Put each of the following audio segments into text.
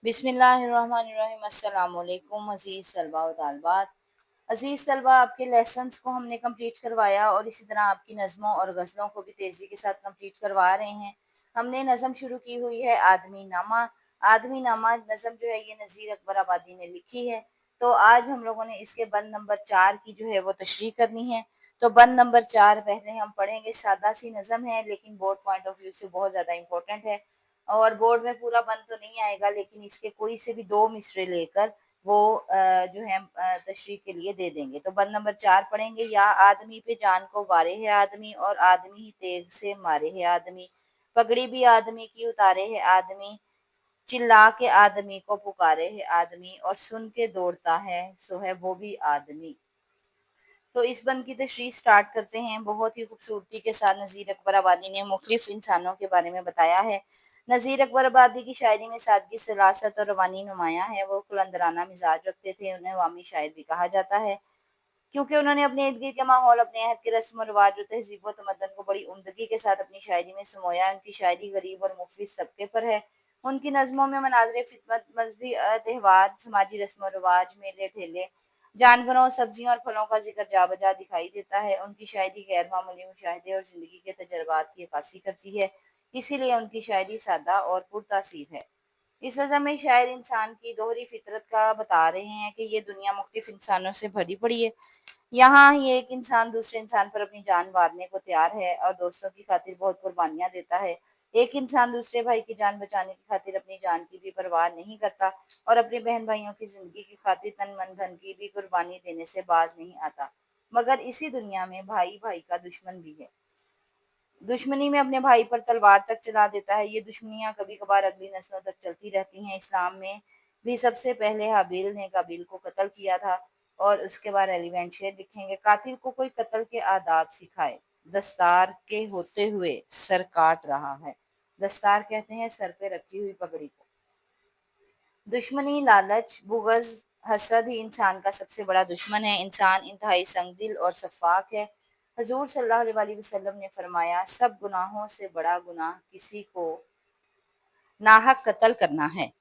बिस्मिल्लाहिर्रहमानिर्रहीम। अस्सलाम वालेकुम अज़ीज़ तलबा व तालिबात। अज़ीज़ तलबा, आपके लेसन्स को हमने कंप्लीट करवाया और इसी तरह आपकी नज़मों और गज़लों को भी तेज़ी के साथ कंप्लीट करवा रहे हैं। हमने नज़म शुरू की हुई है आदमी नामा। आदमी नामा नज़म जो है ये नज़ीर अकबर आबादी ने लिखी है। तो आज हम लोगों ने इसके बंद नंबर 4 की जो है वो तशरीह करनी है। तो बंद नंबर 4 पहले हम पढ़ेंगे। सादा सी नज़म है लेकिन बोर्ड पॉइंट ऑफ व्यू से बहुत ज़्यादा इंपॉर्टेंट है और बोर्ड में पूरा बंद तो नहीं आएगा लेकिन इसके कोई से भी 2 मिसरे लेकर वो जो है तशरीह के लिए दे देंगे। तो बंद नंबर 4 पढ़ेंगे। या आदमी पे जान को वारे है आदमी और आदमी ही तेग से मारे है आदमी। पगड़ी भी आदमी की उतारे है आदमी, चिल्ला के आदमी को पुकारे है आदमी और सुन के दौड़ता है सो है वो भी आदमी। तो इस बंद की तशरीह स्टार्ट करते हैं। बहुत ही खूबसूरती के साथ नज़ीर अकबर आबादी ने मुख्तलिफ इंसानों के बारे में बताया है। नज़ीर अकबर आबादी की शायरी में सादगी, सलासत और रवानी नुमायाँ है। वो कुलंदराना मिजाज रखते थे। उन्हें अवामी शायर भी कहा जाता है क्योंकि उन्होंने अपने इर्द गिर्द के माहौल, अपने अहद के रस्म व रिवाज और तहजीब व तमद्दन को बड़ी उम्दगी के साथ अपनी शायरी में समोया। उनकी शायरी गरीब और मुफलिस तबके पर है। उनकी नज़मों में मनाज़िर फितरत, मजहबी त्यौहार, समाजी रस्म व रिवाज, मेले ठेले, जानवरों, सब्जियों और फलों का जिक्र जा बजा दिखाई देता है। उनकी शायरी गैर मामूली मुशाहिदे और ज़िंदगी के तजर्बात की अक्कासी करती है, इसीलिए उनकी शायरी सादा और पुरतासीर है। इस नज़म में शायर इंसान की दोहरी फितरत का बता रहे हैं कि ये दुनिया मुख्तलिफ इंसानों से भरी पड़ी है। यहाँ ही एक इंसान दूसरे इंसान पर अपनी जान वारने को तैयार है और दोस्तों की खातिर बहुत कुर्बानियाँ देता है। एक इंसान दूसरे भाई की जान बचाने की खातिर अपनी जान की भी परवाह नहीं करता और अपने बहन भाइयों की जिंदगी की खातिर तन मन धन की भी कुर्बानी देने से बाज नहीं आता। मगर इसी दुनिया में भाई भाई का दुश्मन भी है। दुश्मनी में अपने भाई पर तलवार तक चला देता है। ये दुश्मनियाँ कभी कभार अगली नस्लों तक चलती रहती हैं। इस्लाम में भी सबसे पहले हाबिल ने काबिल को कत्ल किया था। और उसके बाद रेलिवेंट शेर लिखेंगे। कातिल को कोई कत्ल के आदाब सिखाए, दस्तार के होते हुए सर काट रहा है। दस्तार कहते हैं सर पे रखी हुई पगड़ी को। दुश्मनी, लालच, बुग़्ज़, हसद ही इंसान का सबसे बड़ा दुश्मन है। इंसान इंतहाई संगदिल और शफ़ाक़ है। हज़ूर सल्लल्लाहु अलैहि वसल्लम ने फरमाया, सब गुनाहों से बड़ा गुनाह किसी को नाहक कत्ल करना है।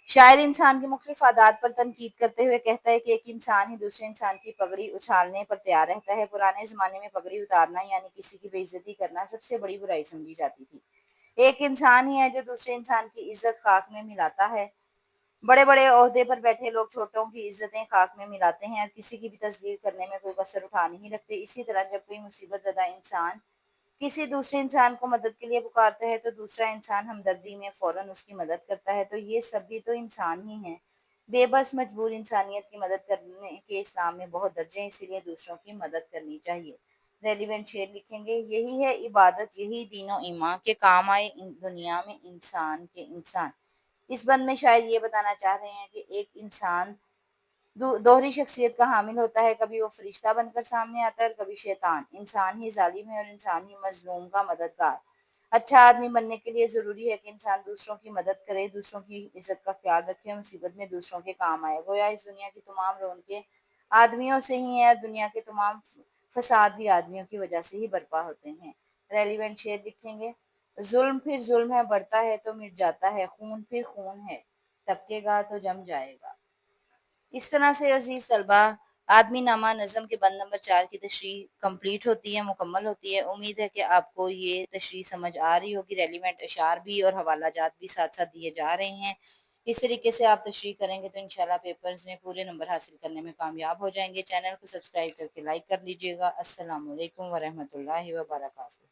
शायर इंसान की मुख्तलिफ आदात पर तनकीद करते हुए कहता है कि एक इंसान ही दूसरे इंसान की पगड़ी उछालने पर तैयार रहता है। पुराने ज़माने में पगड़ी उतारना यानी किसी की बेइज्जती करना सबसे बड़ी बुराई समझी जाती थी। एक इंसान ही है जो दूसरे इंसान की इज्जत खाक में मिलाता है। बड़े-बड़े ओहदे पर बैठे लोग छोटों की इज्जतें खाक में मिलाते हैं और किसी की भी तस्दीर करने में कोई कसर उठा नहीं रखते। इसी तरह जब कोई मुसीबत ज़दा इंसान किसी दूसरे इंसान को मदद के लिए पुकारता है तो दूसरा इंसान हमदर्दी में फौरन उसकी मदद करता है। तो ये सब भी तो इंसान ही हैं। बेबस मजबूर इंसानियत की मदद करने के इस्लाम में बहुत दर्जे हैं, इसीलिए दूसरों की मदद करनी चाहिए। रेलिवेंट शेर लिखेंगे। यही है इबादत, यही दीनो ईमान के काम आए इन दुनिया में इंसान के इंसान। इस बंद में शायद ये बताना चाह रहे हैं कि एक इंसान दोहरी शख्सियत का हामिल होता है। कभी वो फरिश्ता बनकर सामने आता है और कभी शैतान। इंसान ही जालिम है और इंसान ही मजलूम का मददगार। अच्छा आदमी बनने के लिए ज़रूरी है कि इंसान दूसरों की मदद करे, दूसरों की इज्जत का ख्याल रखे, मुसीबत में दूसरों के काम आए। गोया इस दुनिया की तमाम रौनकें आदमियों से ही हैं और दुनिया के तमाम फसाद भी आदमियों की वजह से ही बर्पा होते हैं। रेलिवेंट शेर लिखेंगे। जुल्म फिर जुल्म है, बढ़ता है तो मिट जाता है, खून फिर खून है, टपकेगा तो जम जाएगा। इस तरह से अजीज तलबा आदमी नामा नज़म के बंद नंबर 4 की तशरीह कंप्लीट होती है, मुकम्मल होती है। उम्मीद है कि आपको ये तशरीह समझ आ रही होगी। रेलिवेंट अशार भी और हवाला जात भी साथ साथ दिए जा रहे हैं। इस तरीके से आप तशरीह करेंगे तो इंशाल्लाह पेपर्स में पूरे नंबर हासिल करने में कामयाब हो जाएंगे। चैनल को सब्सक्राइब करके लाइक कर लीजिएगा। अस्सलाम वालेकुम वरहमतुल्लाहि वबरकातुहू।